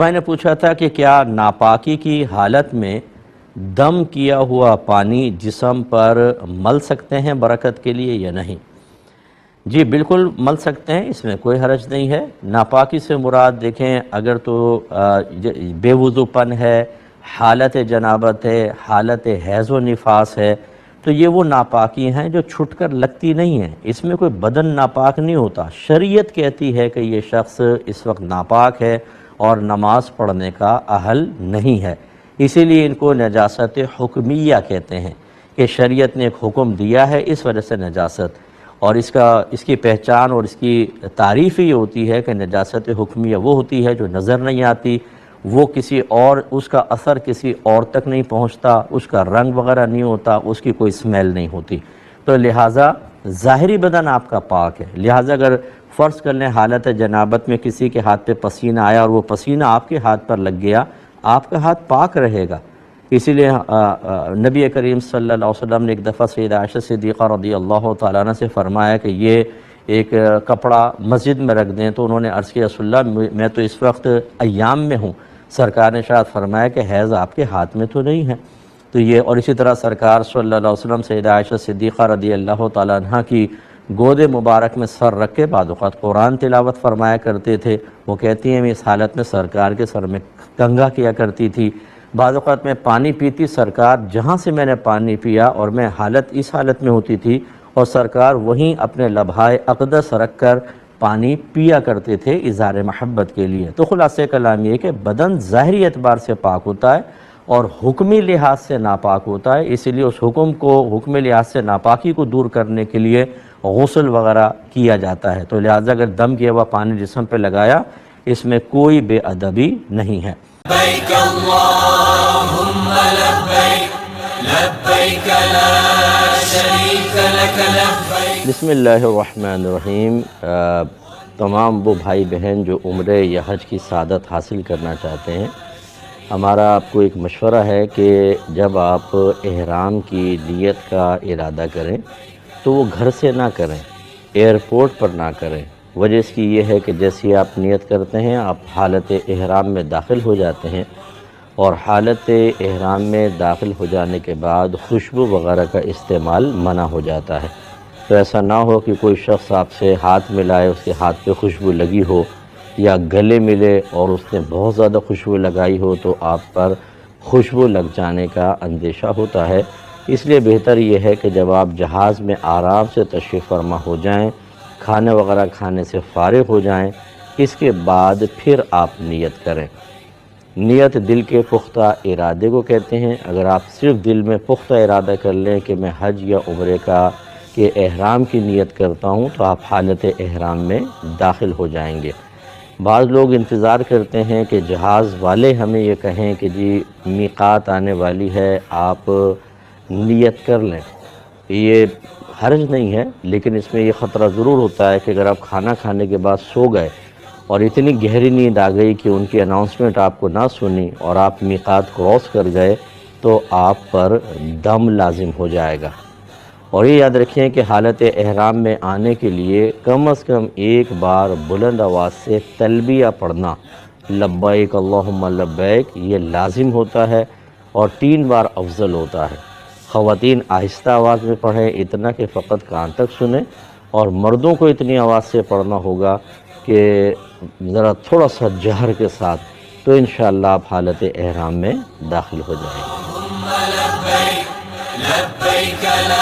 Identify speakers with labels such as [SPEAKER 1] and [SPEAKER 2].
[SPEAKER 1] میں نے پوچھا تھا کہ کیا ناپاکی کی حالت میں دم کیا ہوا پانی جسم پر مل سکتے ہیں برکت کے لیے یا نہیں؟ جی بالکل مل سکتے ہیں، اس میں کوئی حرج نہیں ہے۔ ناپاکی سے مراد دیکھیں، اگر تو بے وضو پن ہے، حالت جنابت ہے، حالت حیض و نفاس ہے، تو یہ وہ ناپاکی ہیں جو چھٹ کر لگتی نہیں ہیں۔ اس میں کوئی بدن ناپاک نہیں ہوتا۔ شریعت کہتی ہے کہ یہ شخص اس وقت ناپاک ہے اور نماز پڑھنے کا اہل نہیں ہے، اسی لیے ان کو نجاست حکمیہ کہتے ہیں کہ شریعت نے ایک حکم دیا ہے، اس وجہ سے نجاست، اور اس کی پہچان اور اس کی تعریف ہی ہوتی ہے کہ نجاست حکمیہ وہ ہوتی ہے جو نظر نہیں آتی، وہ کسی اور، اس کا اثر کسی اور تک نہیں پہنچتا، اس کا رنگ وغیرہ نہیں ہوتا، اس کی کوئی سمیل نہیں ہوتی، تو لہٰذا ظاہری بدن آپ کا پاک ہے۔ لہٰذا اگر فرض کر لیں حالت جنابت میں کسی کے ہاتھ پہ پسینہ آیا اور وہ پسینہ آپ کے ہاتھ پر لگ گیا، آپ کا ہاتھ پاک رہے گا۔ اسی لیے نبی کریم صلی اللہ علیہ وسلم نے ایک دفعہ سیدہ عائشہ صدیقہ رضی اللہ تعالیٰ عنہ سے فرمایا کہ یہ ایک کپڑا مسجد میں رکھ دیں، تو انہوں نے عرض کیا رسول اللہ میں تو اس وقت ایام میں ہوں۔ سرکار نے شاید فرمایا کہ حیض آپ کے ہاتھ میں تو نہیں ہے، تو یہ، اور اسی طرح سرکار صلی اللہ علیہ وسلم سیدہ عائشہ صدیقہ رضی اللہ تعالیٰ عنہ کی گود مبارک میں سر رکھ کے بعض اوقات قرآن تلاوت فرمایا کرتے تھے۔ وہ کہتی ہیں میں اس حالت میں سرکار کے سر میں کنگھا کیا کرتی تھی۔ بعض اوقات میں پانی پیتی، سرکار جہاں سے میں نے پانی پیا اور میں اس حالت میں ہوتی تھی، اور سرکار وہیں اپنے لبھائے اقدس رکھ کر پانی پیا کرتے تھے اظہار محبت کے لیے۔ تو خلاصہ کلام یہ کہ بدن ظاہری اعتبار سے پاک ہوتا ہے اور حکمی لحاظ سے ناپاک ہوتا ہے، اسی لیے اس حکمی لحاظ سے ناپاکی کو دور کرنے کے لیے غسل وغیرہ کیا جاتا ہے۔ تو لہٰذا اگر دم کیا ہوا پانی جسم پہ لگایا، اس میں کوئی بے ادبی نہیں ہے۔
[SPEAKER 2] لبيك اللهم لبيك لبيك لا شريك لك لبيك۔
[SPEAKER 1] بسم اللہ الرحمن الرحیم۔ تمام وہ بھائی بہن جو عمرے یا حج کی سعادت حاصل کرنا چاہتے ہیں، ہمارا آپ کو ایک مشورہ ہے کہ جب آپ احرام کی نیت کا ارادہ کریں تو وہ گھر سے نہ کریں، ایئرپورٹ پر نہ کریں۔ وجہ اس کی یہ ہے کہ جیسی آپ نیت کرتے ہیں، آپ حالت احرام میں داخل ہو جاتے ہیں، اور حالت احرام میں داخل ہو جانے کے بعد خوشبو وغیرہ کا استعمال منع ہو جاتا ہے۔ تو ایسا نہ ہو کہ کوئی شخص آپ سے ہاتھ ملائے، اس کے ہاتھ پہ خوشبو لگی ہو، یا گلے ملے اور اس نے بہت زیادہ خوشبو لگائی ہو تو آپ پر خوشبو لگ جانے کا اندیشہ ہوتا ہے۔ اس لیے بہتر یہ ہے کہ جب آپ جہاز میں آرام سے تشریف فرما ہو جائیں، کھانے وغیرہ کھانے سے فارغ ہو جائیں، اس کے بعد پھر آپ نیت کریں۔ نیت دل کے پختہ ارادے کو کہتے ہیں۔ اگر آپ صرف دل میں پختہ ارادہ کر لیں کہ میں حج یا عمرے کے احرام کی نیت کرتا ہوں، تو آپ حالت احرام میں داخل ہو جائیں گے۔ بعض لوگ انتظار کرتے ہیں کہ جہاز والے ہمیں یہ کہیں کہ جی میقات آنے والی ہے، آپ نیت کر لیں۔ یہ حرج نہیں ہے، لیکن اس میں یہ خطرہ ضرور ہوتا ہے کہ اگر آپ کھانا کھانے کے بعد سو گئے اور اتنی گہری نیند آ گئی کہ ان کی اناؤنسمنٹ آپ کو نہ سنی اور آپ میقات کراس کر گئے، تو آپ پر دم لازم ہو جائے گا۔ اور یہ یاد رکھیں کہ حالت احرام میں آنے کے لیے کم از کم ایک بار بلند آواز سے تلبیہ پڑھنا، لبیک اللہم لبیک، یہ لازم ہوتا ہے، اور 3 بار افضل ہوتا ہے۔ خواتین آہستہ آواز میں پڑھیں، اتنا کہ فقط کان تک سنیں، اور مردوں کو اتنی آواز سے پڑھنا ہوگا کہ ذرا تھوڑا سا جہر کے ساتھ، تو انشاءاللہ آپ حالت احرام میں داخل ہو جائیں گے۔
[SPEAKER 2] اللهم لبيك لبيك لا